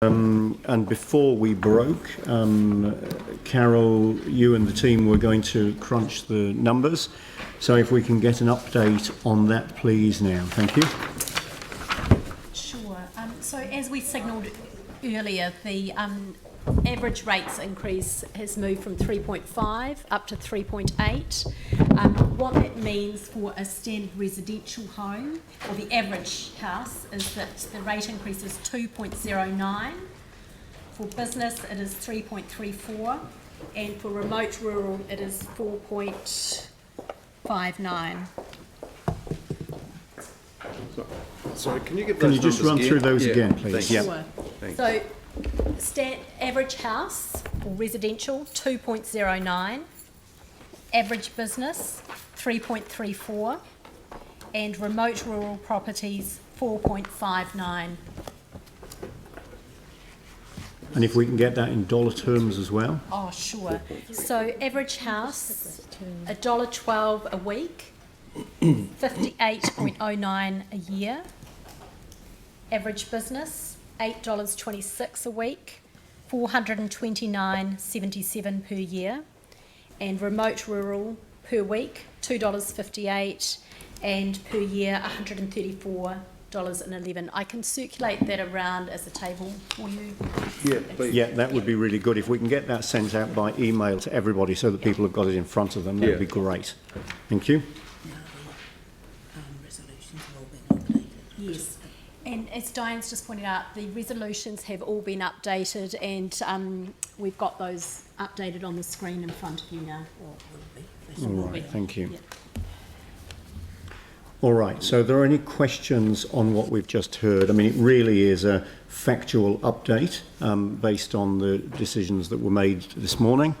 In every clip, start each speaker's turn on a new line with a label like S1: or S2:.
S1: And before we broke, Carol, you and the team were going to crunch the numbers. So if we can get an update on that, please, now. Thank you.
S2: Sure. So as we signalled earlier, the average rates increase has moved from 3.5 up to 3.8. What that means for a standard residential home, or the average house, is that the rate increase is 2.09. For business, it is 3.34, and for remote rural, it is 4.59.
S3: Sorry, can you give those
S1: Can you just run through those again, please?
S3: Thanks.
S2: Sure.
S3: Thanks.
S2: So, average house or residential 2.09, average business 3.34, and remote rural properties 4.59.
S1: And if we can get that in dollar terms as well.
S2: Oh, sure. So, average house $1.12 a week, 58.09 a year. Average business $8.26 a week, 429.77 per year, and remote rural per week $2.58, and per year $134.11. I can circulate that around as a table for you.
S3: Yeah, please.
S1: Yeah, that would be really good. If we can get that sent out by email to everybody so that people have got it in front of them, that would be great. Thank you.
S4: Resolutions have all been updated.
S2: Yes. And as Diane's just pointed out, the resolutions have all been updated, and we've got those updated on the screen in front of you now.
S1: All right, thank you. All right, so are there any questions on what we've just heard? I mean, it really is a factual update based on the decisions that were made this morning.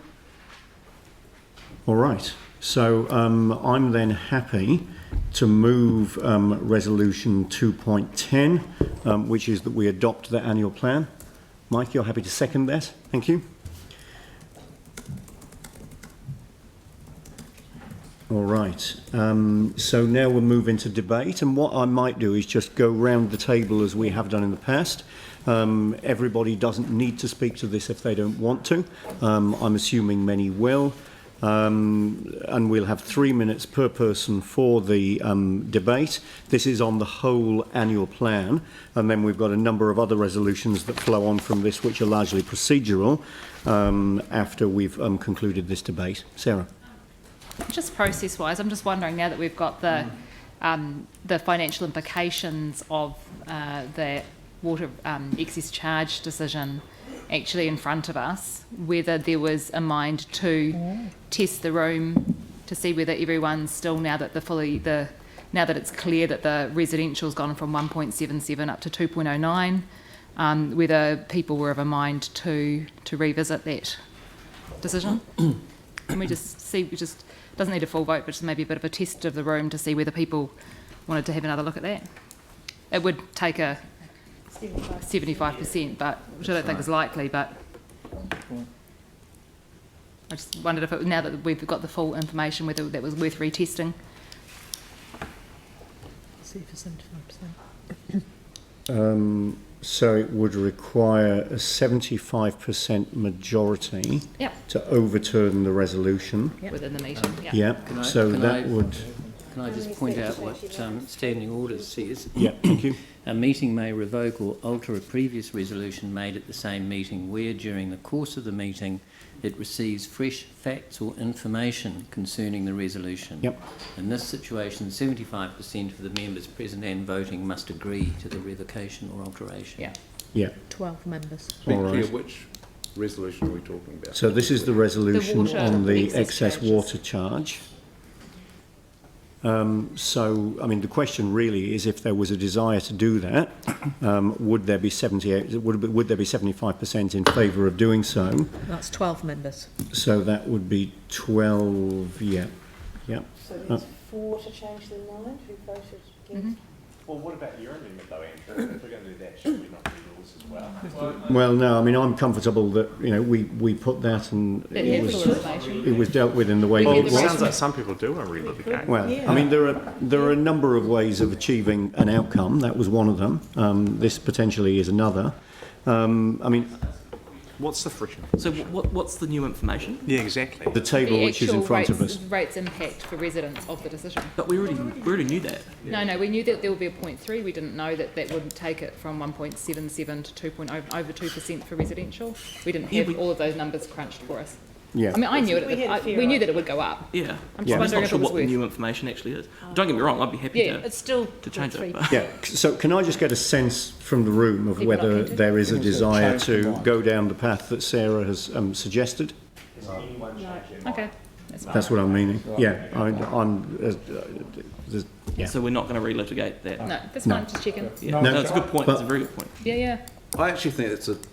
S1: All right, so I'm then happy to move resolution 2.10, which is that we adopt the annual plan. Mike, you're happy to second that? Thank you. All right, so now we'll move into debate, and what I might do is just go round the table as we have done in the past. Everybody doesn't need to speak to this if they don't want to. I'm assuming many will. And we'll have 3 minutes per person for the debate. This is on the whole annual plan, and then we've got a number of other resolutions that flow on from this, which are largely procedural, after we've concluded this debate. Sarah.
S5: Just process-wise, I'm just wondering, now that we've got the financial implications of the water excess charge decision actually in front of us, whether there was a mind to test the room to see whether everyone's still, now that now that it's clear that the residential's gone from 1.77 up to 2.09, whether people were of a mind to revisit that decision. Can we just see? We just doesn't need a full vote, but just maybe a bit of a test of the room to see whether people wanted to have another look at that. It would take a 75%, but which I don't think is likely, but I just wondered if now that we've got the full information, whether that was worth retesting.
S4: See for 75%.
S1: So it would require a 75% majority to overturn the resolution.
S5: Within the meeting.
S6: Can I just point out what Standing Orders says?
S1: Yeah, thank you.
S6: A meeting may revoke or alter a previous resolution made at the same meeting where, during the course of the meeting, it receives fresh facts or information concerning the resolution.
S1: Yep.
S6: In this situation, 75% of the members present and voting must agree to the revocation or alteration.
S1: Yeah.
S4: 12 members.
S3: Be clear, which resolution are we talking about?
S1: So this is the resolution
S5: the
S1: on the excess
S5: charges.
S1: water charge. So, I mean, the question really is, if there was a desire to do that, would there be 75% in favour of doing so?
S4: That's 12 members.
S1: So that would be 12. Yeah.
S7: So there's 4 to change their mind who voted against.
S8: Well, what about your amendment though, Andrew? If we're going to do that, should we not do yours as well?
S1: Well, no, I mean, I'm comfortable that, you know, we put that and it was dealt with in the way that it
S8: It
S1: was.
S8: sounds like some people do want to relive the game.
S1: Well, I mean, there are a number of ways of achieving an outcome. That was one of them. This potentially is another. I mean,
S8: What's the friction?
S9: So what's the new information?
S8: Yeah, exactly.
S1: the table which is in front of us.
S5: Rates impact for residents of the decision.
S9: But we already knew that.
S5: No, we knew that there would be a 0.3. We didn't know that that would take it from 1.77 to over 2% for residential. We didn't have all of those numbers crunched for us.
S1: Yeah.
S5: I mean, I knew
S7: We had a fair
S5: we knew that it would go up.
S9: Yeah.
S5: I'm just
S1: Yeah.
S9: I'm
S5: wondering
S9: not
S5: if
S9: sure
S5: it was
S9: what the
S5: worth.
S9: new information actually is. Don't get me wrong, I'd be happy
S5: Yeah,
S2: It's still
S9: to change it.
S2: 3.
S9: But
S1: Yeah, so can I just get a sense from the room of
S5: People not
S1: whether
S5: keen to?
S1: there is a desire to go down the path that Sarah has suggested?
S8: Has anyone changed their mind?
S5: Okay, that's fine.
S1: That's what I'm meaning. Yeah, yeah.
S9: So we're not going to relitigate that.
S5: No, that's
S1: No.
S5: fine. Just checking.
S9: Yeah.
S1: No.
S9: No, it's a good point.
S1: But-
S9: It's a very good point.
S5: Yeah.
S3: I actually think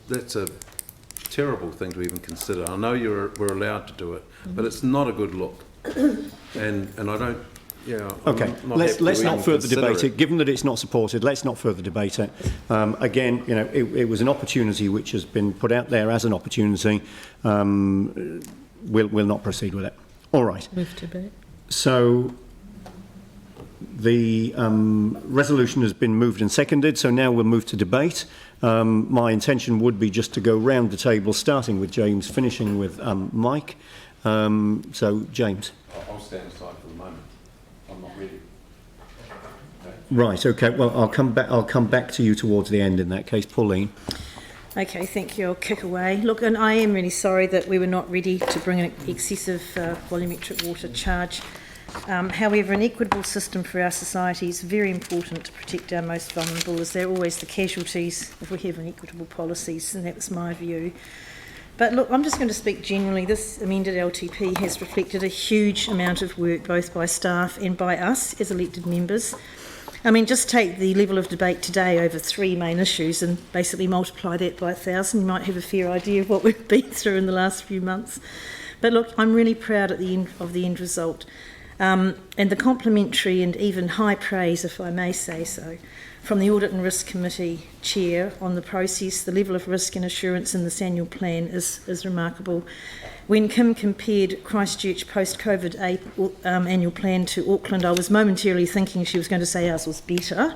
S3: that's a terrible thing to even consider. I know we're allowed to do it, but it's not a good look. And I don't, I'm
S1: Okay,
S3: not
S1: let's
S3: happy to
S1: not
S3: even
S1: further
S3: consider
S1: debate it. Given that it's not supported, let's not further debate it. Again, it was an opportunity which has been put out there as an opportunity. We'll not proceed with it. All right.
S4: Move to debate.
S1: So the resolution has been moved and seconded, so now we'll move to debate. My intention would be just to go round the table, starting with James, finishing with Mike. So, James.
S3: I'll stand aside for the moment. I'm not ready.
S1: Right, okay, well, I'll come back to you towards the end in that case. Pauline.
S7: Okay, thank you. I'll kick away. Look, and I am really sorry that we were not ready to bring an excessive volumetric water charge. However, an equitable system for our society is very important to protect our most vulnerable, as they're always the casualties if we have inequitable policies, and that was my view. But look, I'm just going to speak generally. This amended LTP has reflected a huge amount of work both by staff and by us as elected members. I mean, just take the level of debate today over 3 main issues and basically multiply that by 1,000. You might have a fair idea of what we've been through in the last few months. But look, I'm really proud at the end result. And the complimentary and even high praise, if I may say so, from the Audit and Risk Committee Chair on the process, the level of risk and assurance in this annual plan is remarkable. When Kim compared Christchurch post-COVID annual plan to Auckland, I was momentarily thinking she was going to say ours was better.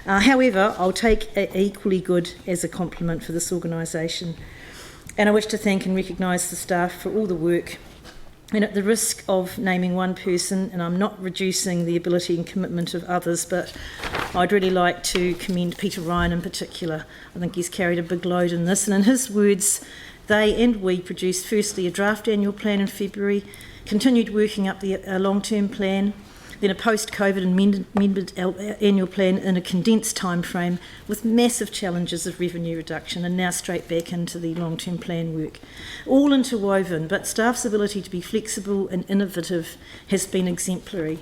S7: However, I'll take equally good as a compliment for this organisation. And I wish to thank and recognise the staff for all the work. And at the risk of naming one person, and I'm not reducing the ability and commitment of others, but I'd really like to commend Peter Ryan in particular. I think he's carried a big load in this. And in his words, they and we produced firstly a draft annual plan in February, continued working up the long-term plan, then a post-COVID amended annual plan in a condensed time frame with massive challenges of revenue reduction, and now straight back into the long-term plan work. All interwoven, but staff's ability to be flexible and innovative has been exemplary.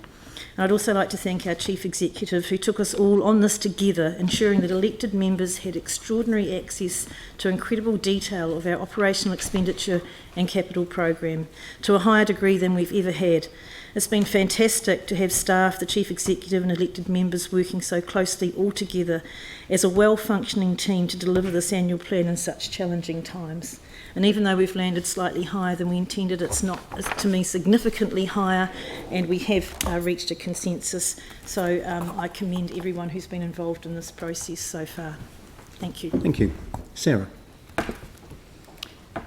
S7: And I'd also like to thank our Chief Executive who took us all on this together, ensuring that elected members had extraordinary access to incredible detail of our operational expenditure and capital program, to a higher degree than we've ever had. It's been fantastic to have staff, the Chief Executive and elected members working so closely all together as a well-functioning team to deliver this annual plan in such challenging times. And even though we've landed slightly higher than we intended, it's not, to me, significantly higher, and we have reached a consensus. So I commend everyone who's been involved in this process so far. Thank you.
S1: Thank you. Sarah.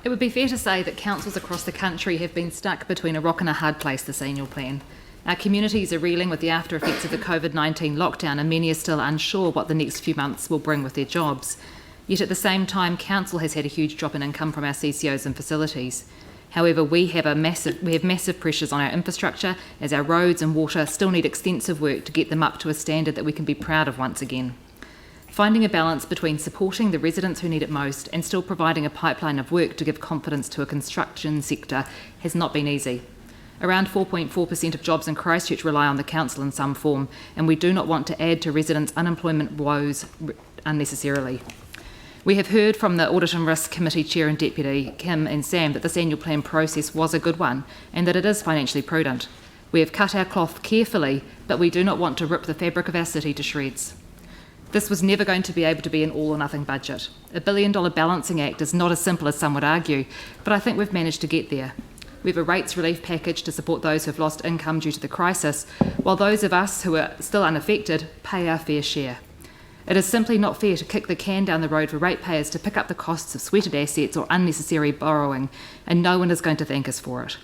S5: It would be fair to say that councils across the country have been stuck between a rock and a hard place this annual plan. Our communities are reeling with the after effects of the COVID-19 lockdown, and many are still unsure what the next few months will bring with their jobs. Yet at the same time, council has had a huge drop in income from our CCOs and facilities. However, we have massive pressures on our infrastructure, as our roads and water still need extensive work to get them up to a standard that we can be proud of once again. Finding a balance between supporting the residents who need it most and still providing a pipeline of work to give confidence to a construction sector has not been easy. Around 4.4% of jobs in Christchurch rely on the council in some form, and we do not want to add to residents' unemployment woes unnecessarily. We have heard from the Audit and Risk Committee Chair and Deputy, Kim and Sam, that this annual plan process was a good one and that it is financially prudent. We have cut our cloth carefully, but we do not want to rip the fabric of our city to shreds. This was never going to be able to be an all-or-nothing budget. A $1 billion balancing act is not as simple as some would argue, but I think we've managed to get there. We have a rates relief package to support those who have lost income due to the crisis, while those of us who are still unaffected pay our fair share. It is simply not fair to kick the can down the road for ratepayers to pick up the costs of sweated assets or unnecessary borrowing, and no one is going to thank us for it.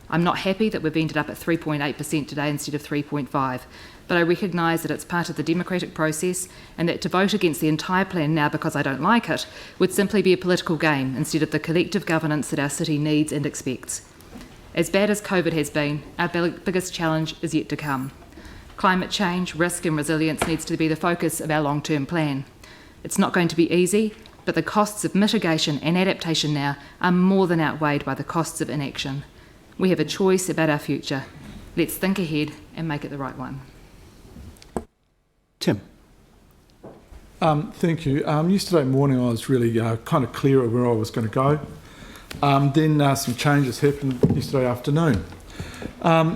S5: I'm not happy that we've ended up at 3.8% today instead of 3.5%, but I recognise that it's part of the democratic process and that to vote against the entire plan now because I don't like it would simply be a political game instead of the collective governance that our city needs and expects. As bad as COVID has been, our biggest challenge is yet to come. Climate change, risk and resilience needs to be the focus of our long-term plan. It's not going to be easy, but the costs of mitigation and adaptation now are more than outweighed by the costs of inaction. We have a choice about our future. Let's think ahead and make it the right one.
S1: Tim.
S10: Thank you. Yesterday morning I was really kind of clear of where I was going to go. Then some changes happened yesterday afternoon. I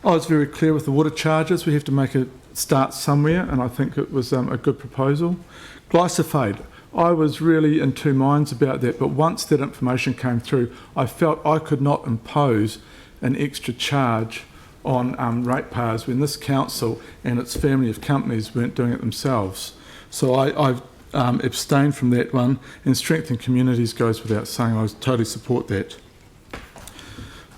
S10: was very clear with the water charges. We have to make a start somewhere, and I think it was a good proposal. Glyphosate, I was really in two minds about that, but once that information came through, I felt I could not impose an extra charge on ratepayers when this council and its family of companies weren't doing it themselves. So I've abstained from that one, and strengthen communities goes without saying. I totally support that.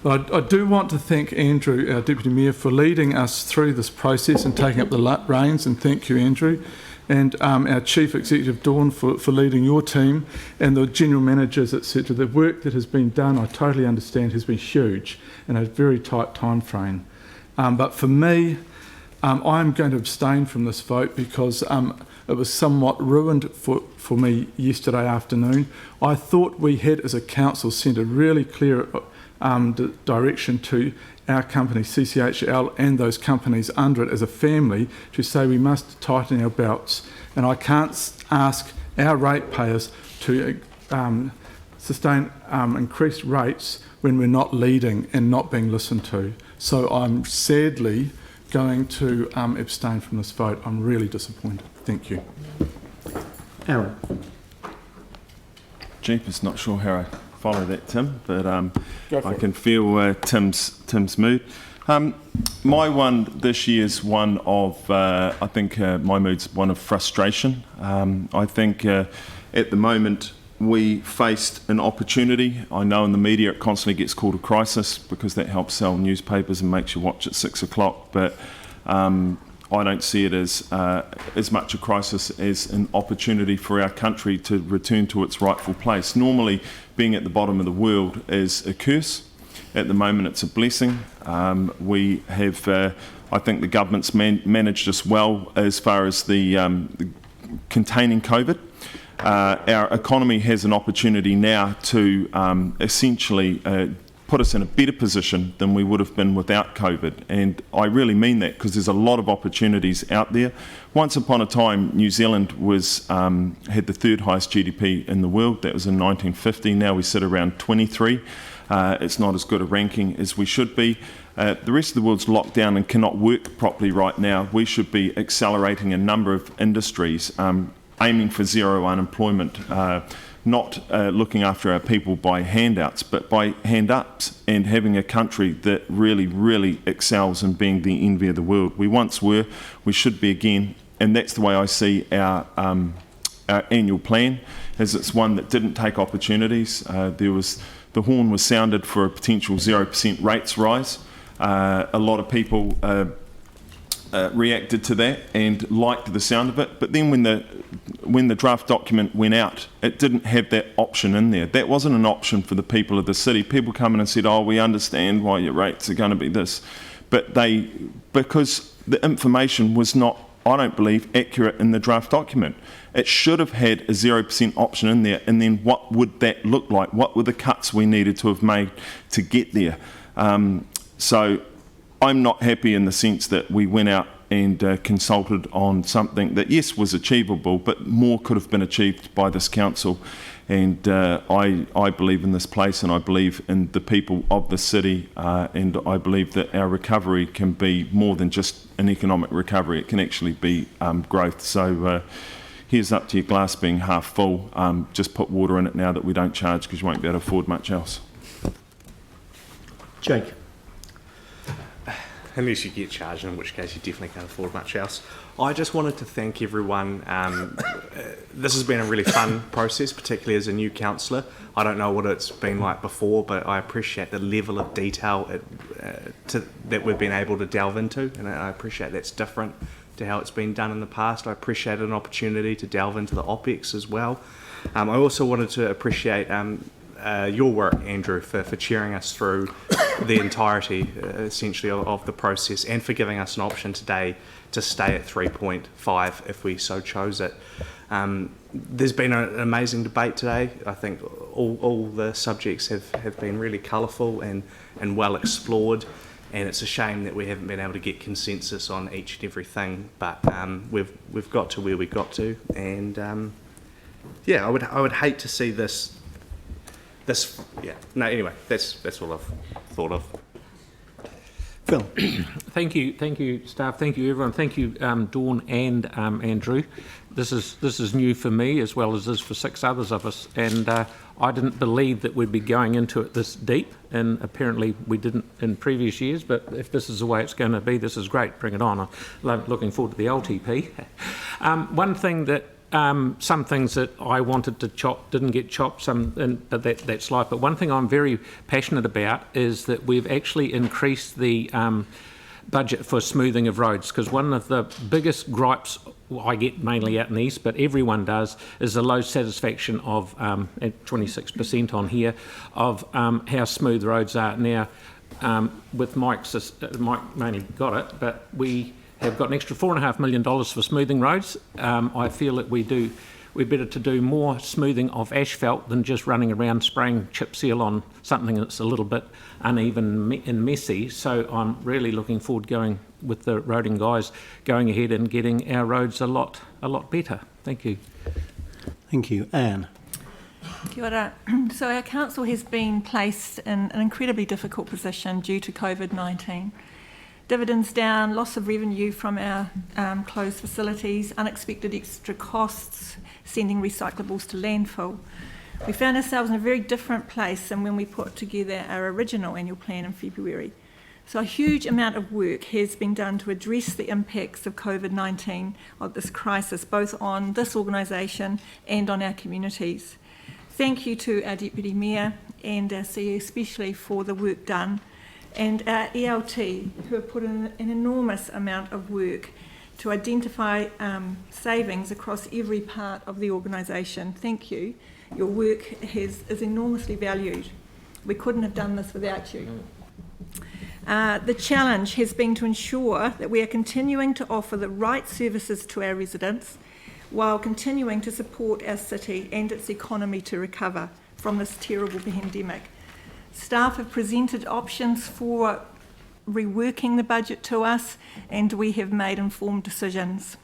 S10: But I do want to thank Andrew, our Deputy Mayor, for leading us through this process and taking up the reins, and thank you, Andrew. And our Chief Executive, Dawn, for leading your team, and the General Managers, etc. The work that has been done, I totally understand, has been huge in a very tight time frame. But for me, I'm going to abstain from this vote because it was somewhat ruined for me yesterday afternoon. I thought we had, as a council, sent a really clear direction to our company, CCHL, and those companies under it as a family to say we must tighten our belts. And I can't ask our ratepayers to sustain increased rates when we're not leading and not being listened to. So I'm sadly going to abstain from this vote. I'm really disappointed. Thank you.
S1: Aaron.
S11: Jeepers, not sure how I follow that, Tim, but I can feel Tim's mood. My one this year is one of, I think my mood's one of frustration. I think at the moment we faced an opportunity. I know in the media it constantly gets called a crisis because that helps sell newspapers and makes you watch at 6 o'clock, but I don't see it as much a crisis as an opportunity for our country to return to its rightful place. Normally, being at the bottom of the world is a curse. At the moment, it's a blessing. We have, I think the government's managed us well as far as the containing COVID. Our economy has an opportunity now to essentially put us in a better position than we would have been without COVID. And I really mean that because there's a lot of opportunities out there. Once upon a time, New Zealand had the third highest GDP in the world. That was in 1950. Now we sit around 23. It's not as good a ranking as we should be. The rest of the world's locked down and cannot work properly right now. We should be accelerating a number of industries, aiming for zero unemployment, not looking after our people by handouts, but by hand-ups, and having a country that really, really excels in being the envy of the world. We once were, we should be again, and that's the way I see our annual plan, as it's one that didn't take opportunities. The horn was sounded for a potential 0% rates rise. A lot of people reacted to that and liked the sound of it, but then when the draft document went out, it didn't have that option in there. That wasn't an option for the people of the city. People come in and said, oh, we understand why your rates are going to be this, but because the information was not, I don't believe, accurate in the draft document. It should have had a 0% option in there, and then what would that look like? What were the cuts we needed to have made to get there? So I'm not happy in the sense that we went out and consulted on something that, yes, was achievable, but more could have been achieved by this council. And I believe in this place, and I believe in the people of the city, and I believe that our recovery can be more than just an economic recovery. It can actually be growth. So here's up to your glass being half full. Just put water in it now that we don't charge, because you won't be able to afford much else.
S1: Jake.
S8: unless you get charged, in which case you definitely can't afford much else. I just wanted to thank everyone. This has been a really fun process, particularly as a new councillor. I don't know what it's been like before, but I appreciate the level of detail that we've been able to delve into, and I appreciate that's different to how it's been done in the past. I appreciate an opportunity to delve into the OPEX as well. I also wanted to appreciate your work, Andrew, for cheering us through the entirety, essentially, of the process, and for giving us an option today to stay at 3.5 if we so chose it. There's been an amazing debate today. I think all the subjects have been really colourful and well explored, and it's a shame that we haven't been able to get consensus on each and everything, but we've got to where we got to, and I would hate to see this. Anyway, that's all I've thought of.
S1: Phil.
S12: Thank you, staff. Thank you, everyone. Thank you, Dawn and Andrew. This is new for me as well as is for 6 others of us, and I didn't believe that we'd be going into it this deep, and apparently we didn't in previous years. But if this is the way it's going to be, this is great. Bring it on. I'm looking forward to the LTP. One thing that. Some things that I wanted to chop didn't get chopped, but that's life. But one thing I'm very passionate about is that we've actually increased the budget for smoothing of roads, because one of the biggest gripes I get mainly out in the east, but everyone does, is the low satisfaction of, at 26% on here, of how smooth roads are. Now, with Mike mainly got it, but we have got an extra $4.5 million for smoothing roads. I feel that we're better to do more smoothing of asphalt than just running around spraying chip seal on something that's a little bit uneven and messy. So I'm really looking forward going with the roading guys going ahead and getting our roads a lot better. Thank you.
S1: Thank you. Anne.
S13: Kia ora. So our council has been placed in an incredibly difficult position due to COVID-19. Dividends down, loss of revenue from our closed facilities, unexpected extra costs, sending recyclables to landfill. We found ourselves in a very different place than when we put together our original annual plan in February. So a huge amount of work has been done to address the impacts of COVID-19, of this crisis, both on this organisation and on our communities. Thank you to our Deputy Mayor and our CEO especially for the work done, and our ELT, who have put in an enormous amount of work to identify savings across every part of the organisation. Thank you. Your work is enormously valued. We couldn't have done this without you. The challenge has been to ensure that we are continuing to offer the right services to our residents while continuing to support our city and its economy to recover from this terrible pandemic. Staff have presented options for reworking the budget to us, and we have made informed decisions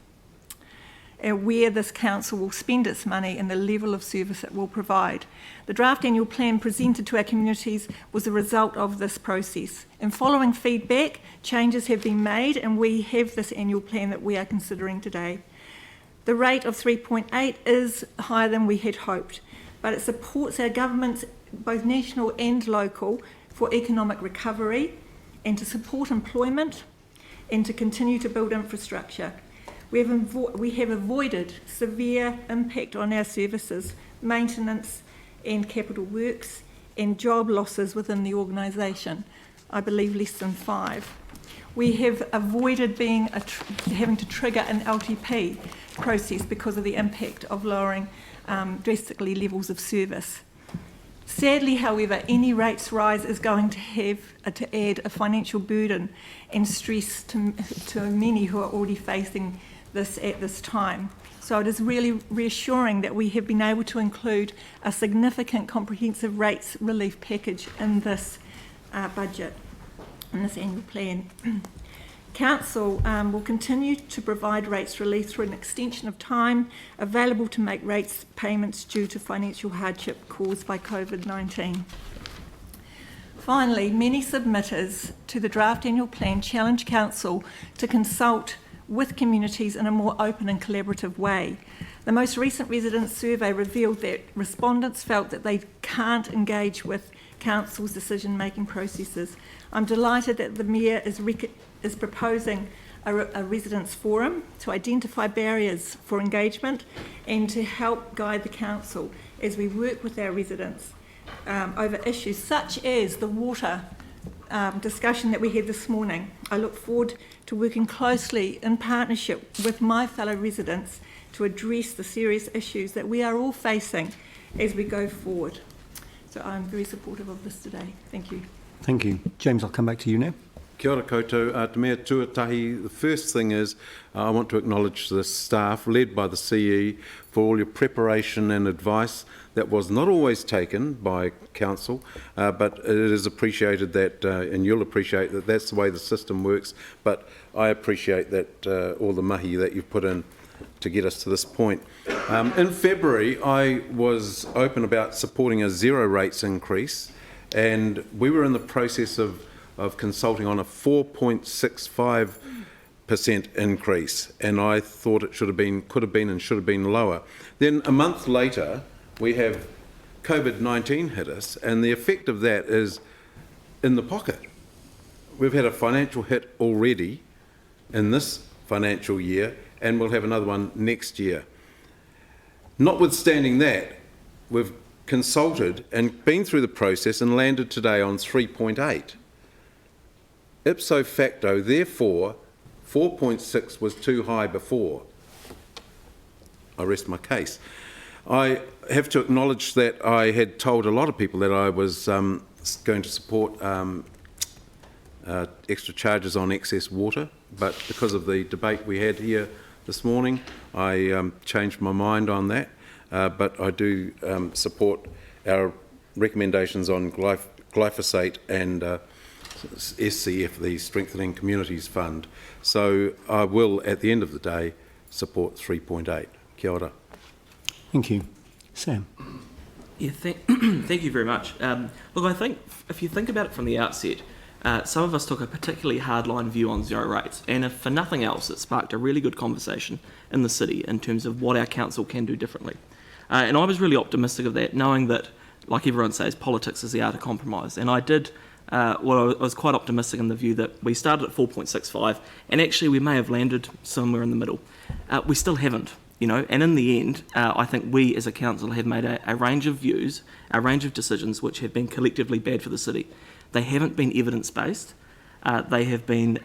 S13: where this council will spend its money and the level of service it will provide. The draft annual plan presented to our communities was a result of this process. In following feedback, changes have been made, and we have this annual plan that we are considering today. The rate of 3.8 is higher than we had hoped, but it supports our government's, both national and local, for economic recovery and to support employment and to continue to build infrastructure. We have avoided severe impact on our services, maintenance and capital works, and job losses within the organisation. I believe less than 5. We have avoided having to trigger an LTP process because of the impact of lowering drastically levels of service. Sadly, however, any rates rise is going to have to add a financial burden and stress to many who are already facing this at this time. So it is really reassuring that we have been able to include a significant comprehensive rates relief package in this budget, in this annual plan. Council will continue to provide rates relief through an extension of time available to make rates payments due to financial hardship caused by COVID-19. Finally, many submitters to the draft annual plan challenge Council to consult with communities in a more open and collaborative way. The most recent residents' survey revealed that respondents felt that they can't engage with council's decision-making processes. I'm delighted that the Mayor is proposing a residents' forum to identify barriers for engagement and to help guide the council as we work with our residents over issues such as the water discussion that we had this morning. I look forward to working closely in partnership with my fellow residents to address the serious issues that we are all facing as we go forward. So I'm very supportive of this today. Thank you.
S1: Thank you. James, I'll come back to you now.
S3: Kia ora koutou, te mea tuatahi. The first thing is I want to acknowledge the staff led by the CE for all your preparation and advice that was not always taken by council, but it is appreciated that, and you'll appreciate that that's the way the system works, but I appreciate that all the mahi that you've put in to get us to this point. In February, I was open about supporting a zero rates increase, and we were in the process of consulting on a 4.65% increase, and I thought it should have been, could have been and should have been lower. Then a month later, we have COVID-19 hit us, and the effect of that is in the pocket. We've had a financial hit already in this financial year, and we'll have another one next year. Notwithstanding that, we've consulted and been through the process and landed today on 3.8. Ipso facto, therefore, 4.6 was too high before. I rest my case. I have to acknowledge that I had told a lot of people that I was going to support extra charges on excess water, but because of the debate we had here this morning, I changed my mind on that. But I do support our recommendations on glyphosate and SCF, the Strengthening Communities Fund. So I will, at the end of the day, support 3.8. Kia ora.
S1: Thank you. Sam.
S9: Yeah, thank you very much. Look, I think if you think about it from the outset, some of us took a particularly hardline view on zero rates, and if for nothing else, it sparked a really good conversation in the city in terms of what our council can do differently. And I was really optimistic of that, knowing that, like everyone says, politics is the art of compromise. And I did, I was quite optimistic in the view that we started at 4.65, and actually we may have landed somewhere in the middle. We still haven't, you know, and in the end, I think we as a council have made a range of views, a range of decisions which have been collectively bad for the city. They haven't been evidence-based. They have been,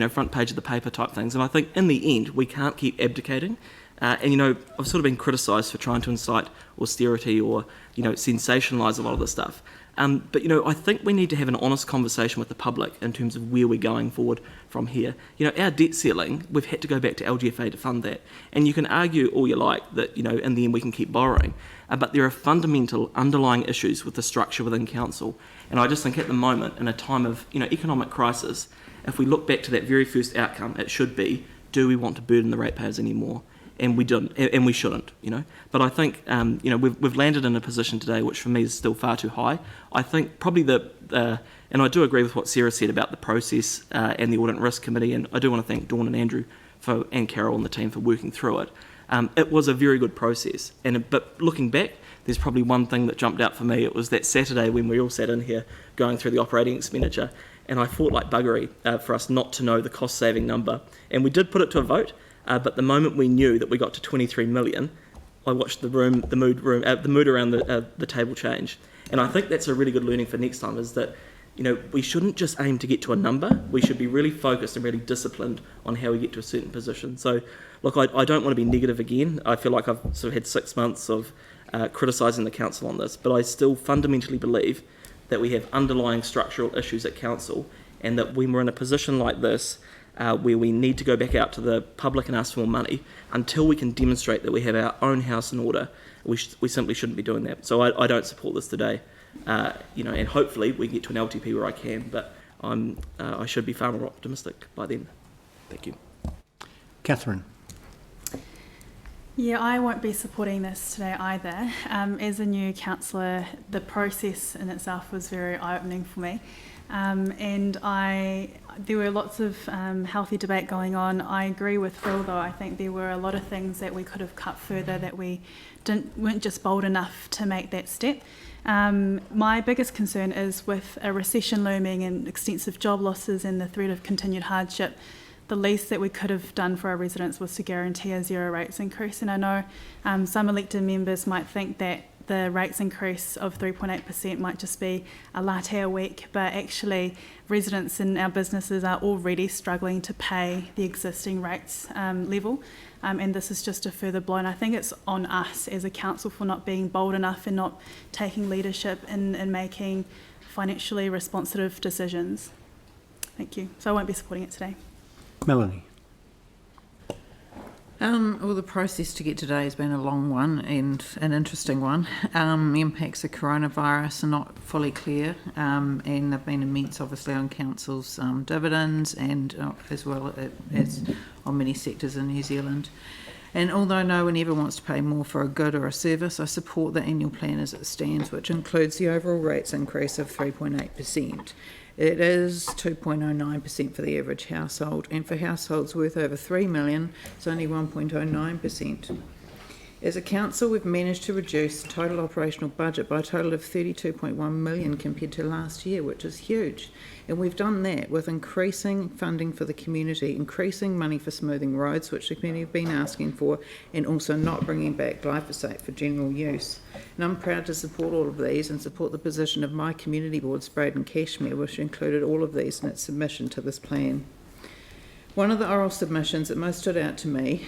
S9: front page of the paper type things. And I think in the end, we can't keep abdicating. And, you know, I've sort of been criticised for trying to incite austerity or, you know, sensationalise a lot of this stuff. But, you know, I think we need to have an honest conversation with the public in terms of where we're going forward from here. You know, our debt ceiling, we've had to go back to LGFA to fund that. And you can argue all you like that, you know, in the end we can keep borrowing. But there are fundamental underlying issues with the structure within council. And I just think at the moment, in a time of, you know, economic crisis, if we look back to that very first outcome, it should be, do we want to burden the ratepayers anymore? And we didn't, and we shouldn't, you know. But I think, you know, we've landed in a position today which for me is still far too high. I think probably and I do agree with what Sarah said about the process and the Audit and Risk Committee, and I do want to thank Dawn and Andrew and Carol and the team for working through it. It was a very good process, but looking back, there's probably one thing that jumped out for me. It was that Saturday when we all sat in here going through the operating expenditure, and I fought like buggery for us not to know the cost-saving number. And we did put it to a vote, but the moment we knew that we got to 23 million, I watched the mood around the table change. And I think that's a really good learning for next time, is that, you know, we shouldn't just aim to get to a number. We should be really focused and really disciplined on how we get to a certain position. So, look, I don't want to be negative again. I feel like I've sort of had 6 months of criticising the council on this, but I still fundamentally believe that we have underlying structural issues at council, and that when we're in a position like this, where we need to go back out to the public and ask for more money, until we can demonstrate that we have our own house in order, we simply shouldn't be doing that. So I don't support this today, you know, and hopefully we can get to an LTP where I can, but I should be far more optimistic by then. Thank you.
S1: Catherine.
S14: Yeah, I won't be supporting this today either. As a new councillor, the process in itself was very eye-opening for me. And there were lots of healthy debate going on. I agree with Phil, though. I think there were a lot of things that we could have cut further, that we weren't just bold enough to make that step. My biggest concern is, with a recession looming and extensive job losses and the threat of continued hardship, the least that we could have done for our residents was to guarantee a zero rates increase. And I know some elected members might think that the rates increase of 3.8% might just be a latte a week, but actually residents in our businesses are already struggling to pay the existing rates level, and this is just a further blow. And I think it's on us as a council for not being bold enough and not taking leadership in making financially responsive decisions. Thank you. So I won't be supporting it today.
S1: Melanie.
S4: Well, the process to get today has been a long one and an interesting one. The impacts of coronavirus are not fully clear, and they've been immense, obviously, on council's dividends and as well as on many sectors in New Zealand. And although no one ever wants to pay more for a good or a service, I support the annual plan as it stands, which includes the overall rates increase of 3.8%. It is 2.09% for the average household, and for households worth over $3 million, it's only 1.09%. As a council, we've managed to reduce the total operational budget by a total of $32.1 million compared to last year, which is huge. And we've done that with increasing funding for the community, increasing money for smoothing roads, which the community have been asking for, and also not bringing back glyphosate for general use. And I'm proud to support all of these and support the position of my community board, Braden Cashmere, which included all of these in its submission to this plan. One of the oral submissions that most stood out to me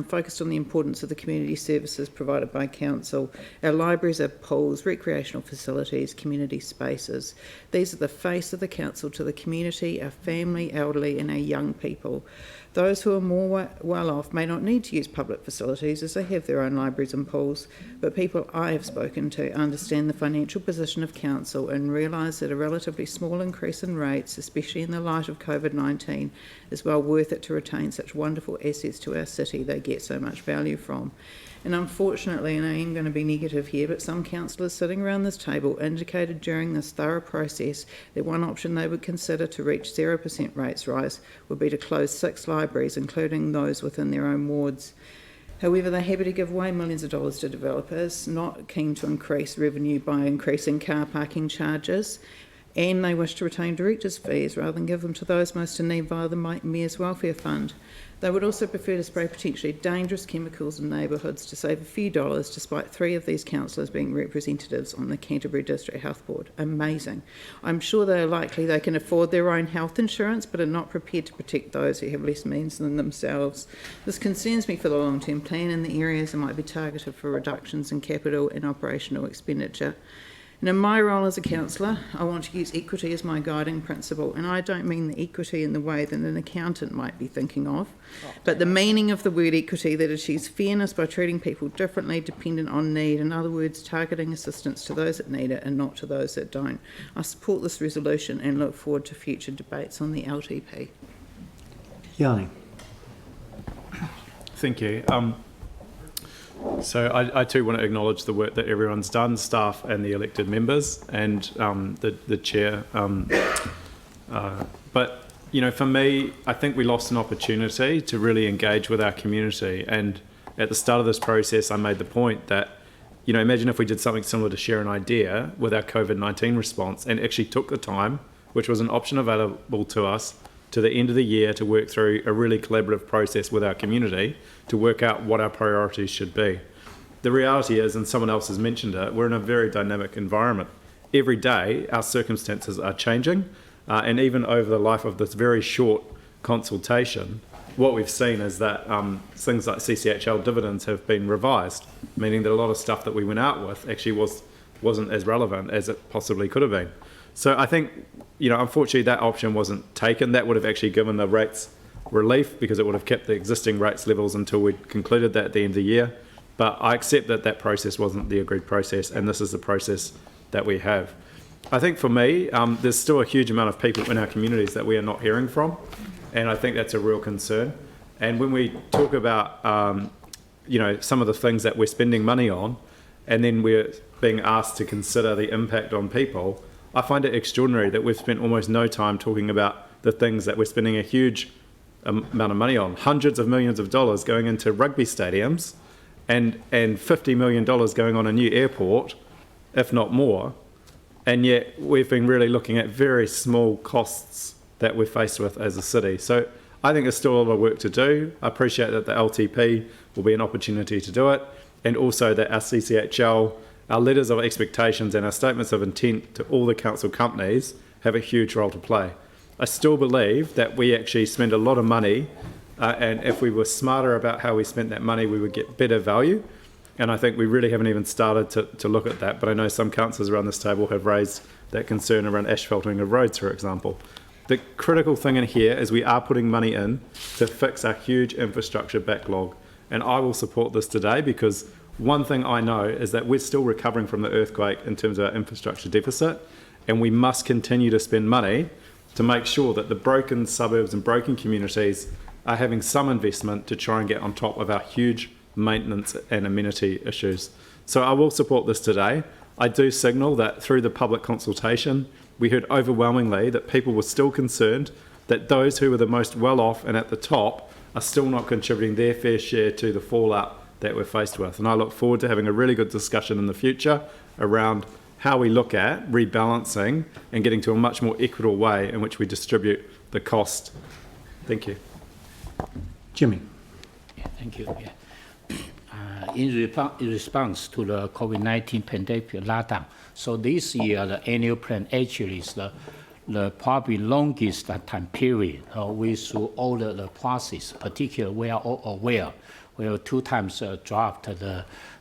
S4: focused on the importance of the community services provided by council. Our libraries have pools, recreational facilities, community spaces. These are the face of the council to the community, our family, elderly and our young people. Those who are more well off may not need to use public facilities as they have their own libraries and pools, but people I have spoken to understand the financial position of council and realise that a relatively small increase in rates, especially in the light of COVID-19, is well worth it to retain such wonderful assets to our city they get so much value from. And unfortunately, and I am going to be negative here, but some councillors sitting around this table indicated during this thorough process that one option they would consider to reach 0% rates rise would be to close 6 libraries, including those within their own wards. However, they're happy to give away millions of dollars to developers, not keen to increase revenue by increasing car parking charges, and they wish to retain directors' fees rather than give them to those most in need via the Mayor's Welfare Fund. They would also prefer to spray potentially dangerous chemicals in neighbourhoods to save a few dollars, despite 3 of these councillors being representatives on the Canterbury District Health Board. Amazing. I'm sure they are likely they can afford their own health insurance, but are not prepared to protect those who have less means than themselves. This concerns me for the long-term plan and the areas that might be targeted for reductions in capital and operational expenditure. And in my role as a councillor, I want to use equity as my guiding principle, and I don't mean the equity in the way that an accountant might be thinking of, but the meaning of the word equity that achieves fairness by treating people differently dependent on need. In other words, targeting assistance to those that need it and not to those that don't. I support this resolution and look forward to future debates on the LTP.
S1: Yanni.
S15: Thank you. So I too want to acknowledge the work that everyone's done, staff and the elected members and the chair. But, you know, for me, I think we lost an opportunity to really engage with our community. And at the start of this process, I made the point that, you know, imagine if we did something similar to share an idea with our COVID-19 response and actually took the time, which was an option available to us, to the end of the year to work through a really collaborative process with our community to work out what our priorities should be. The reality is, and someone else has mentioned it, we're in a very dynamic environment. Every day our circumstances are changing, and even over the life of this very short consultation, what we've seen is that things like CCHL dividends have been revised, meaning that a lot of stuff that we went out with actually wasn't as relevant as it possibly could have been. So I think, you know, unfortunately that option wasn't taken. That would have actually given the rates relief because it would have kept the existing rates levels until we'd concluded that at the end of the year. But I accept that that process wasn't the agreed process, and this is the process that we have. I think for me, there's still a huge amount of people in our communities that we are not hearing from, and I think that's a real concern. And when we talk about you know, some of the things that we're spending money on, and then we're being asked to consider the impact on people. I find it extraordinary that we've spent almost no time talking about the things that we're spending a huge amount of money on, hundreds of millions of dollars going into rugby stadiums, and $50 million going on a new airport, if not more. And yet we've been really looking at very small costs that we're faced with as a city. So I think there's still a lot of work to do. I appreciate that the LTP will be an opportunity to do it, and also that our CCHL, our letters of expectations and our statements of intent to all the council companies have a huge role to play. I still believe that we actually spend a lot of money, and if we were smarter about how we spent that money, we would get better value. And I think we really haven't even started to look at that. But I know some councillors around this table have raised that concern around asphalting of roads, for example. The critical thing in here is we are putting money in to fix our huge infrastructure backlog. And I will support this today, because one thing I know is that we're still recovering from the earthquake in terms of our infrastructure deficit, and we must continue to spend money to make sure that the broken suburbs and broken communities are having some investment to try and get on top of our huge maintenance and amenity issues. So I will support this today. I do signal that through the public consultation, we heard overwhelmingly that people were still concerned that those who were the most well off and at the top are still not contributing their fair share to the fallout that we're faced with. And I look forward to having a really good discussion in the future around how we look at rebalancing and getting to a much more equitable way in which we distribute the cost. Thank you.
S1: Jimmy.
S16: Yeah, thank you. Yeah. In response to the COVID-19 pandemic lockdown, so this year the annual plan actually is the probably longest time period we through all the process. Particularly, we are all aware we have 2 times dropped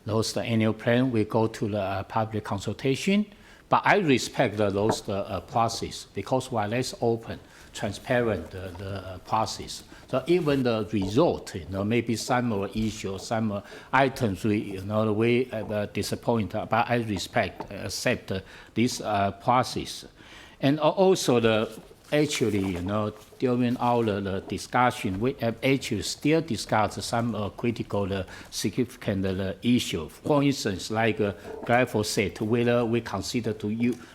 S16: those annual plan. We go to the public consultation, but I respect those process, because we're less open, transparent the process. So even the result, maybe some issues, some items we disappoint, but I accept this process. And also actually, during all the discussion, we have actually still discussed some critical, significant issues. For instance, like glyphosate, whether we consider to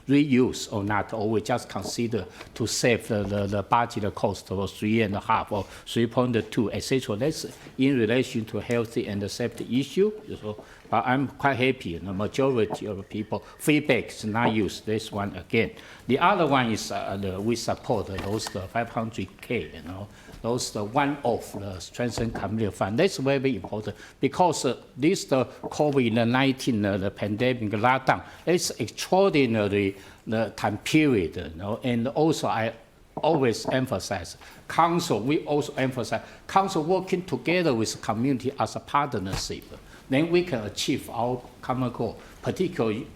S16: reuse or not, or we just consider to save the budget cost of 3.5 or 3.2, etc. That's in relation to healthy and safety issue. So, but I'm quite happy. The majority of people feedback is not use this one again. The other one is we support those 500K. Those one-off strengthened community fund. That's very important, because this COVID-19 the pandemic lockdown, it's extraordinary the time period. And also I always emphasize council. We also emphasize council working together with community as a partnership. Then we can achieve our common goal, particularly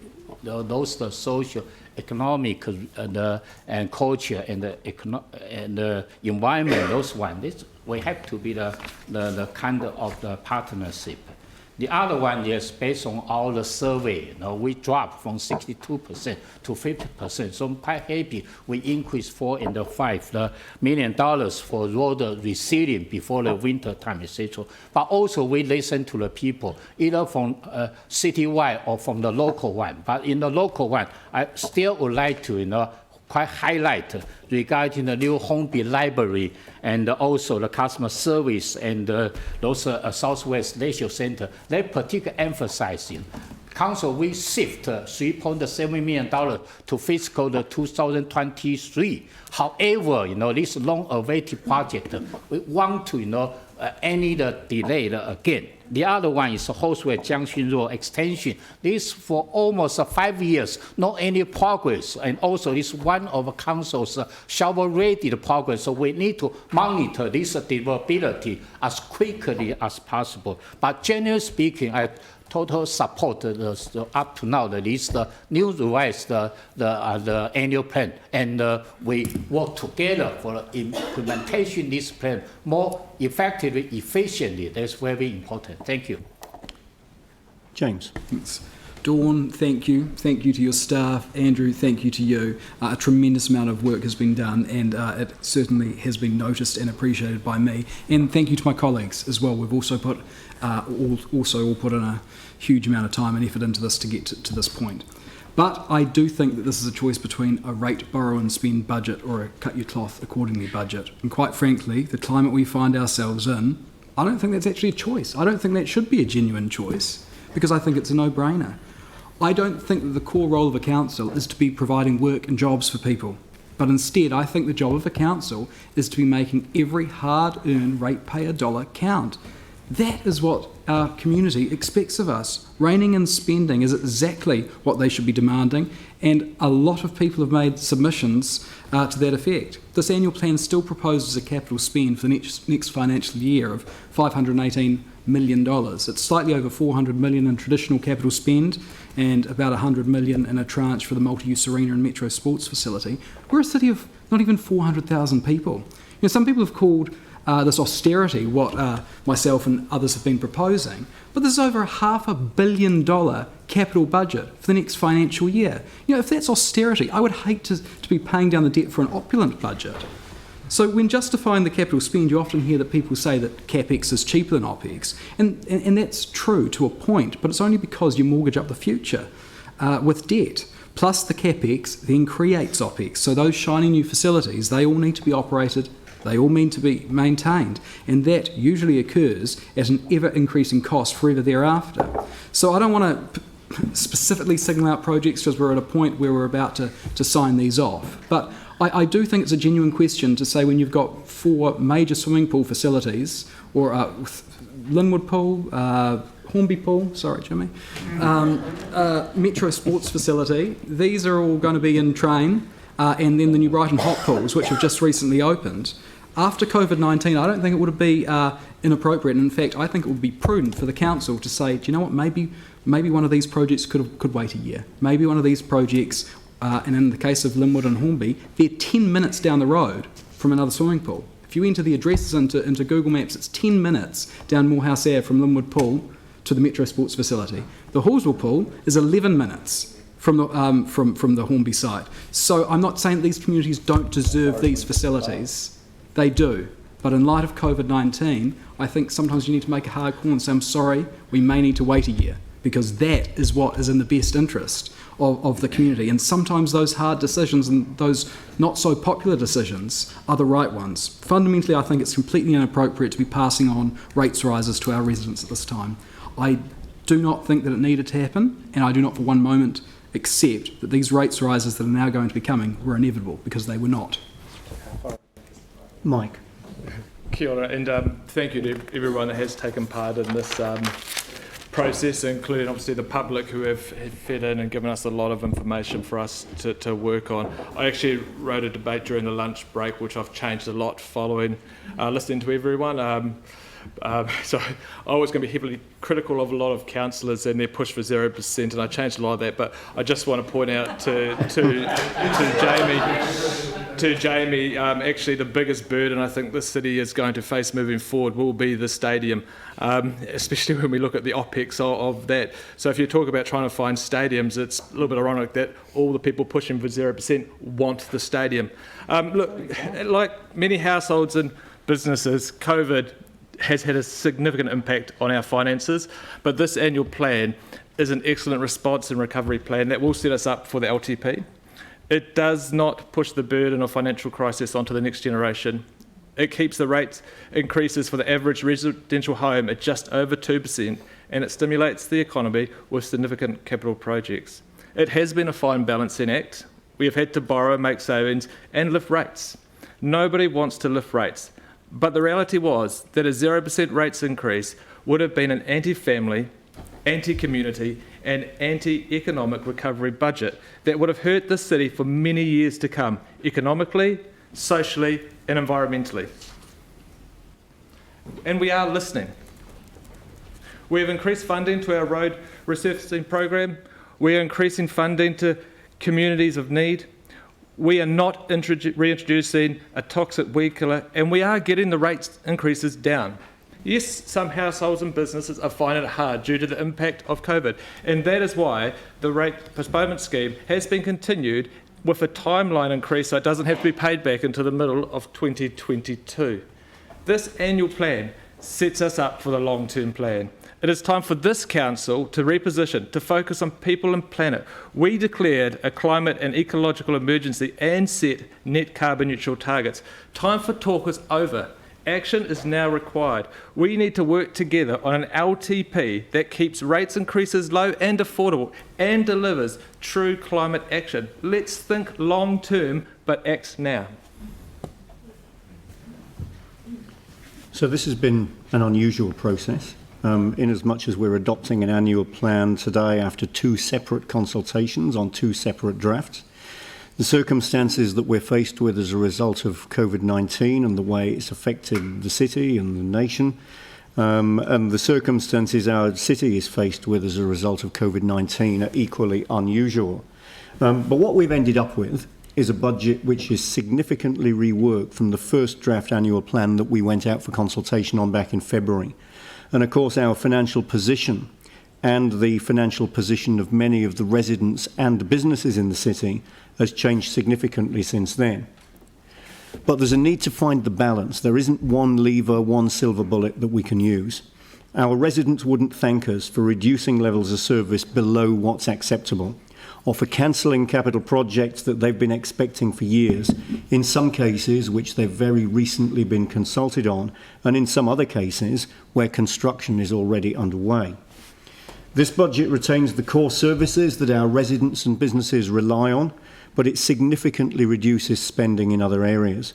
S16: those social, economic, and culture, and the environment. Those ones, we have to be the kind of the partnership. The other one is based on all the survey. We dropped from 62% to 50%. So I'm quite happy we increased $4 and $5 million for road resilience before the winter time, etc. But also we listen to the people, either from citywide or from the local one. But in the local one, I still would like to quite highlight regarding the new home-built library, and also the customer service, and those Southwest Leisure Center. They particularly emphasizing. Council, we shift $3.7 million to fiscal 2023. However, this long-awaited project, we want to any delay again. The other one is the Horseway Junction Road extension. This for almost 5 years, not any progress. And also this one of the council's shovel-ready progress. So we need to monitor this deliverability as quickly as possible. But generally speaking, I total support up to now the new revised the annual plan, and we work together for implementation of this plan more effectively, efficiently. That's very important. Thank you.
S1: James.
S17: Dawn, thank you. Thank you to your staff. Andrew, thank you to you. A tremendous amount of work has been done, and it certainly has been noticed and appreciated by me. And thank you to my colleagues as well. We've also put all put in a huge amount of time and effort into this to get to this point. But I do think that this is a choice between a rate, borrow and spend budget or a cut your cloth accordingly budget. And quite frankly, the climate we find ourselves in, I don't think that's actually a choice. I don't think that should be a genuine choice, because I think it's a no-brainer. I don't think that the core role of a council is to be providing work and jobs for people, but instead I think the job of a council is to be making every hard-earned ratepayer dollar count. That is what our community expects of us. Reining in spending is exactly what they should be demanding, and a lot of people have made submissions to that effect. This annual plan still proposes a capital spend for the next financial year of $518 million. It's slightly over $400 million in traditional capital spend and about $100 million in a tranche for the multi-use arena and metro sports facility. We're a city of not even 400,000 people. Some people have called this austerity what myself and others have been proposing, but there's over a $500 million capital budget for the next financial year. If that's austerity, I would hate to be paying down the debt for an opulent budget. So when justifying the capital spend, you often hear that people say that CapEx is cheaper than OpEx, and that's true to a point, but it's only because you mortgage up the future with debt. Plus the CapEx then creates OpEx. So those shiny new facilities, they all need to be operated, they all need to be maintained, and that usually occurs at an ever-increasing cost forever thereafter. So I don't want to specifically signal out projects because we're at a point where we're about to sign these off. But I do think it's a genuine question to say when you've got 4 major swimming pool facilities, or Linwood Pool, Hornby Pool, sorry Jimmy, Metro Sports Facility, these are all going to be in train, and then the new Brighton Hot Pools, which have just recently opened. After COVID-19, I don't think it would be inappropriate, and in fact I think it would be prudent for the council to say, do you know what, maybe one of these projects could wait a year. Maybe one of these projects, and in the case of Linwood and Hornby, they're 10 minutes down the road from another swimming pool. If you enter the addresses into Google Maps, it's 10 minutes down Morehouse Ave from Linwood Pool to the Metro Sports Facility. The Hallsville Pool is 11 minutes from the Hornby site. So I'm not saying that these communities don't deserve these facilities. They do. But in light of COVID-19, I think sometimes you need to make a hard call and say, I'm sorry, we may need to wait a year, because that is what is in the best interest of the community. And sometimes those hard decisions and those not so popular decisions are the right ones. Fundamentally, I think it's completely inappropriate to be passing on rates rises to our residents at this time. I do not think that it needed to happen, and I do not for one moment accept that these rates rises that are now going to be coming were inevitable, because they were not.
S1: Mike.
S15: Kia ora, and thank you to everyone that has taken part in this process, including obviously the public who have fed in and given us a lot of information for us to work on. I actually wrote a debate during the lunch break, which I've changed a lot following listening to everyone. So I was going to be heavily critical of a lot of councillors and their push for 0%, and I changed a lot of that. But I just want to point out to Jamie, actually the biggest burden I think this city is going to face moving forward will be the stadium, especially when we look at the OPEX of that. So if you talk about trying to find stadiums, it's a little bit ironic that all the people pushing for 0% want the stadium. Look, like many households and businesses, COVID has had a significant impact on our finances, but this annual plan is an excellent response and recovery plan that will set us up for the LTP. It does not push the burden of financial crisis onto the next generation. It keeps the rate increases for the average residential home at just over 2%, and it stimulates the economy with significant capital projects. It has been a fine balancing act. We have had to borrow, make savings, and lift rates. Nobody wants to lift rates. But the reality was that a 0% rates increase would have been an anti-family, anti-community and anti-economic recovery budget that would have hurt this city for many years to come, economically, socially and environmentally. And we are listening. We have increased funding to our road resurfacing program. We are increasing funding to communities of need. We are not reintroducing a toxic weed killer, and we are getting the rates increases down. Yes, some households and businesses are finding it hard due to the impact of COVID, and that is why the rate postponement scheme has been continued with a timeline increase so it doesn't have to be paid back until the middle of 2022. This annual plan sets us up for the long-term plan. It is time for this council to reposition, to focus on people and planet. We declared a climate and ecological emergency and set net carbon neutral targets. Time for talk is over. Action is now required. We need to work together on an LTP that keeps rates increases low and affordable and delivers true climate action. Let's think long term, but act now.
S1: So this has been an unusual process, in as much as we're adopting an annual plan today after 2 separate consultations on 2 separate drafts. The circumstances that we're faced with as a result of COVID-19 and the way it's affected the city and the nation, and the circumstances our city is faced with as a result of COVID-19 are equally unusual. But what we've ended up with is a budget which is significantly reworked from the first draft annual plan that we went out for consultation on back in February. And of course our financial position and the financial position of many of the residents and businesses in the city has changed significantly since then. But there's a need to find the balance. There isn't one lever, one silver bullet that we can use. Our residents wouldn't thank us for reducing levels of service below what's acceptable, or for cancelling capital projects that they've been expecting for years, in some cases which they've very recently been consulted on, and in some other cases where construction is already underway. This budget retains the core services that our residents and businesses rely on, but it significantly reduces spending in other areas.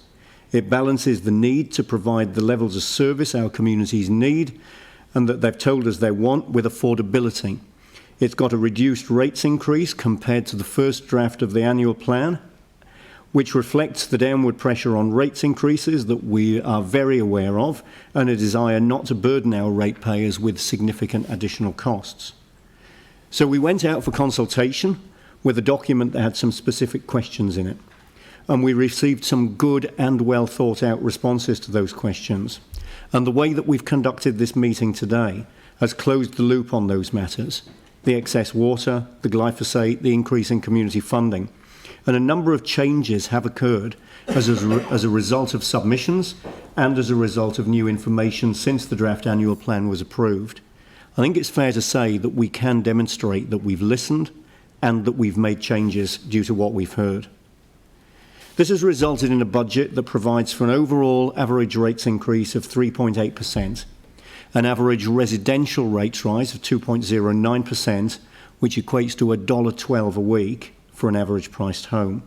S1: It balances the need to provide the levels of service our communities need and that they've told us they want with affordability. It's got a reduced rates increase compared to the first draft of the annual plan, which reflects the downward pressure on rates increases that we are very aware of and a desire not to burden our ratepayers with significant additional costs. So we went out for consultation with a document that had some specific questions in it, and we received some good and well thought out responses to those questions. And the way that we've conducted this meeting today has closed the loop on those matters: the excess water, the glyphosate, the increase in community funding. And a number of changes have occurred as a result of submissions and as a result of new information since the draft annual plan was approved. I think it's fair to say that we can demonstrate that we've listened and that we've made changes due to what we've heard. This has resulted in a budget that provides for an overall average rates increase of 3.8%, an average residential rates rise of 2.09%, which equates to $1.12 a week for an average priced home.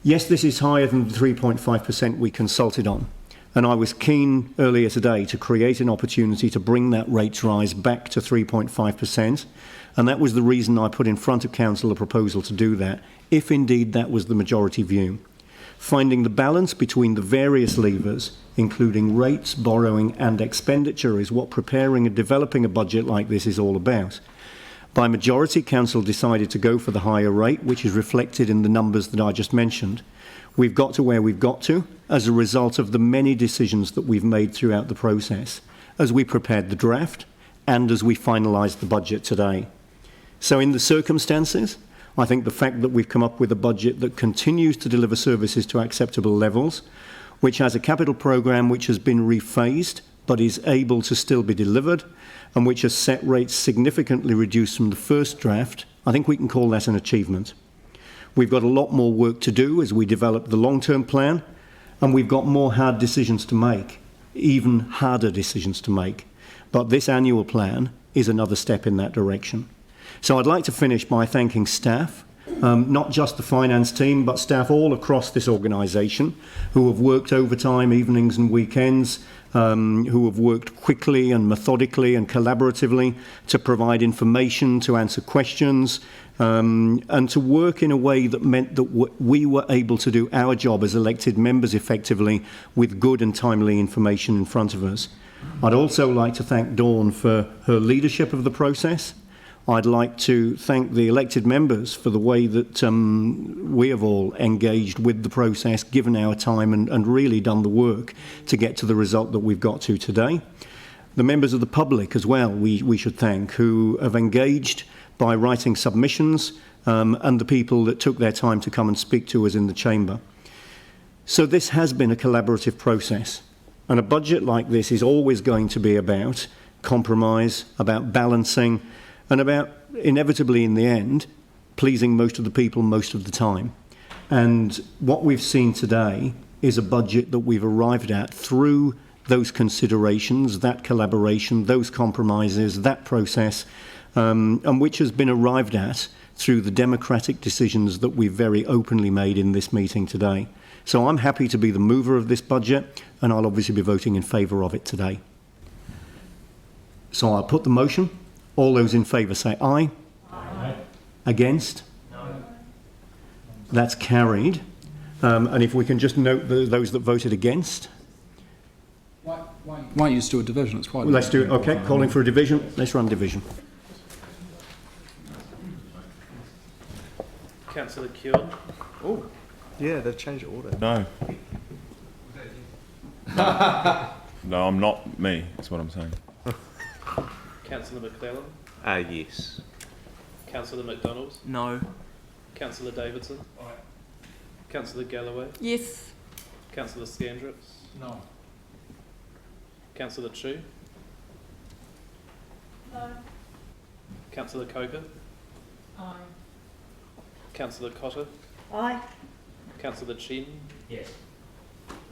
S1: Yes, this is higher than the 3.5% we consulted on, and I was keen earlier today to create an opportunity to bring that rates rise back to 3.5%, and that was the reason I put in front of Council a proposal to do that, if indeed that was the majority view. Finding the balance between the various levers, including rates, borrowing and expenditure, is what preparing and developing a budget like this is all about. By majority, Council decided to go for the higher rate, which is reflected in the numbers that I just mentioned. We've got to where we've got to as a result of the many decisions that we've made throughout the process, as we prepared the draft and as we finalised the budget today. So in the circumstances, I think the fact that we've come up with a budget that continues to deliver services to acceptable levels, which has a capital programme which has been rephased but is able to still be delivered, and which has set rates significantly reduced from the first draft, I think we can call that an achievement. We've got a lot more work to do as we develop the long-term plan, and we've got more hard decisions to make, even harder decisions to make. But this annual plan is another step in that direction. So I'd like to finish by thanking staff, not just the finance team, but staff all across this organisation who have worked overtime, evenings and weekends, who have worked quickly and methodically and collaboratively to provide information, to answer questions, and to work in a way that meant that we were able to do our job as elected members effectively with good and timely information in front of us. I'd also like to thank Dawn for her leadership of the process. I'd like to thank the elected members for the way that we have all engaged with the process, given our time and really done the work to get to the result that we've got to today. The members of the public as well, we should thank, who have engaged by writing submissions, and the people that took their time to come and speak to us in the chamber. So this has been a collaborative process, and a budget like this is always going to be about compromise, about balancing, and about, inevitably in the end, pleasing most of the people most of the time. And what we've seen today is a budget that we've arrived at through those considerations, that collaboration, those compromises, that process, and which has been arrived at through the democratic decisions that we've very openly made in this meeting today. So I'm happy to be the mover of this budget, and I'll obviously be voting in favour of it today. So I'll put the motion. All those in favour say aye. Aye. Against? No. That's carried. And if we can just note those that voted against.
S17: Why don't you just do a division? It's quite.
S1: Let's do it. Okay, calling for a division. Let's run division.
S18: Councillor Keogh.
S8: Oh, yeah, they've changed the order.
S11: No. No, I'm not me, is what I'm saying.
S18: Councillor McClellan.
S8: Yes.
S18: Councillor McDonald.
S9: No.
S18: Councillor Davidson. Aye. Councillor Galloway.
S13: Yes.
S18: Councillor Scandrix.
S12: No.
S18: Councillor Chu.
S13: No.
S18: Councillor Coker.
S13: Aye.
S18: Councillor Cotter.
S7: Aye.
S18: Councillor Chen.
S16: Yes.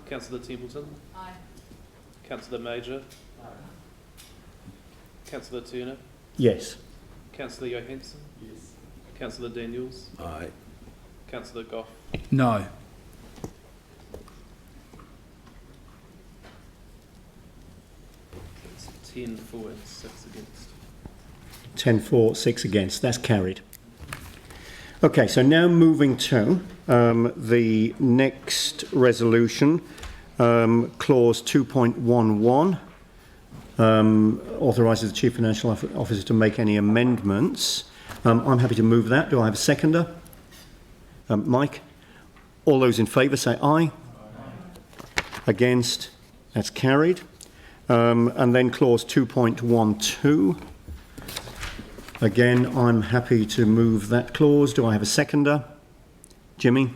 S18: Councillor Templeton.
S13: Aye.
S18: Councillor Major. Councillor Turner.
S1: Yes.
S18: Councillor Johansson.
S12: Yes.
S18: Councillor Daniels.
S3: Aye.
S18: Councillor Goff.
S17: No.
S18: It's 10 for and 6 against.
S1: 10 for, 6 against. That's carried. Okay, so now moving to the next resolution, clause 2.11, authorises the Chief Financial Officer to make any amendments. I'm happy to move that. Do I have a seconder? Mike? All those in favour say aye. Aye. Against? That's carried. And then clause 2.12. Again, I'm happy to move that clause. Do I have a seconder? Jimmy?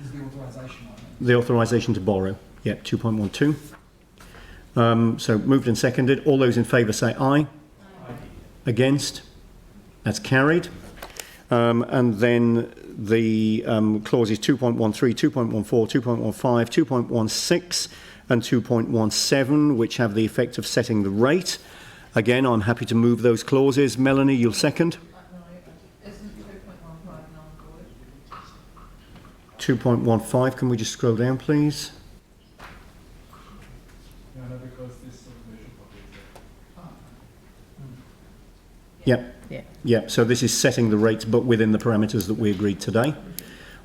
S17: This is the authorisation.
S1: The authorisation to borrow. Yep, 2.12. So moved and seconded. All those in favour say aye. Aye. Against? That's carried. And then the clauses 2.13, 2.14, 2.15, 2.16 and 2.17, which have the effect of setting the rate. Again, I'm happy to move those clauses. Melanie, you'll second? 2.15, can we just scroll down, please? Yep.
S2: Yeah.
S1: Yep, so this is setting the rates, but within the parameters that we agreed today.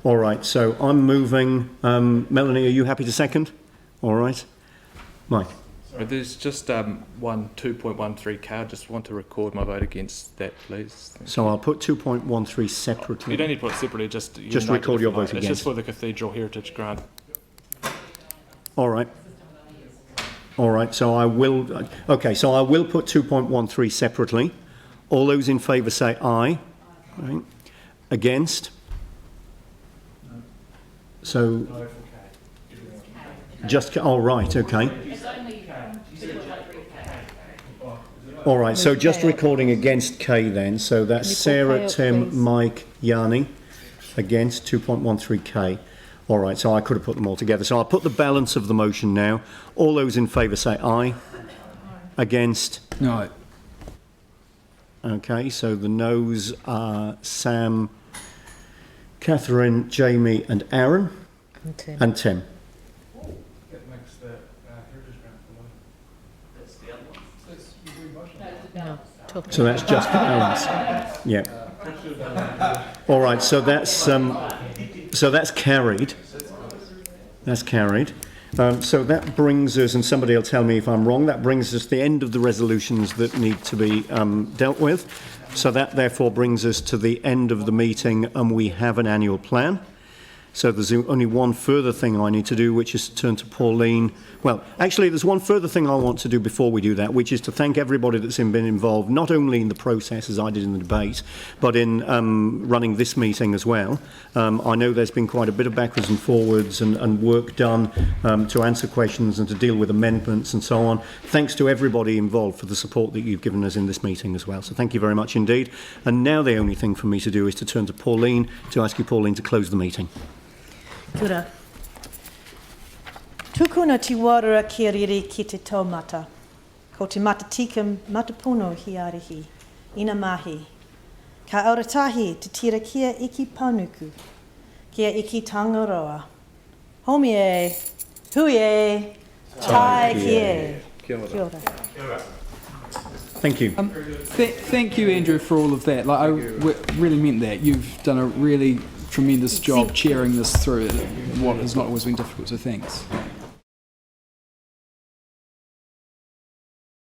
S1: All right, so I'm moving. Melanie, are you happy to second? All right. Mike?
S19: There's just 2.13k. I just want to record my vote against that, please.
S1: So I'll put 2.13 separately.
S19: You don't need to put it separately, just
S1: record your vote
S19: It's
S1: against.
S19: just for the Cathedral Heritage Grant.
S1: All right. All right, so I will... Okay, so I will put 2.13 separately. All those in favour say aye. Right. Against? So... Just... Oh, right, okay. All right, so just recording against K then. So that's Sarah, Tim, Mike, Yanni against 2.13K. All right, so I could have put them all together. So I'll put the balance of the motion now. All those in favour say aye. Against?
S17: No.
S1: Okay, so the noes are Sam, Catherine, Jamie and Aaron. And Tim. So that's just the balance. Yeah. All right. So that's carried. That's carried. So that brings us, and somebody will tell me if I'm wrong, that brings us to the end of the resolutions that need to be dealt with. So that therefore brings us to the end of the meeting, and we have an annual plan. So there's only one further thing I need to do, which is to turn to Pauline. Well, actually, there's one further thing I want to do before we do that, which is to thank everybody that's been involved, not only in the process as I did in the debate, but in running this meeting as well. I know there's been quite a bit of backwards and forwards and work done to answer questions and to deal with amendments and so on. Thanks to everybody involved for the support that you've given us in this meeting as well. So thank you very much indeed. And now the only thing for me to do is to turn to Pauline, to ask you, Pauline, to close the meeting.
S7: Kia ora. Tukuna ti warara ki riri ki te taumata. Ko te matatika matapuno hi arihi. Ina mahi. Ka auratahi te tira kia iki panuku. Kia iki tangaroa. Homi e. Hui e. Tai kie. Kia ora.
S1: Thank you.
S17: Thank you, Andrew, for all of that. Like, I really meant that. You've done a really tremendous job chairing this through what has not always been difficult, so thanks.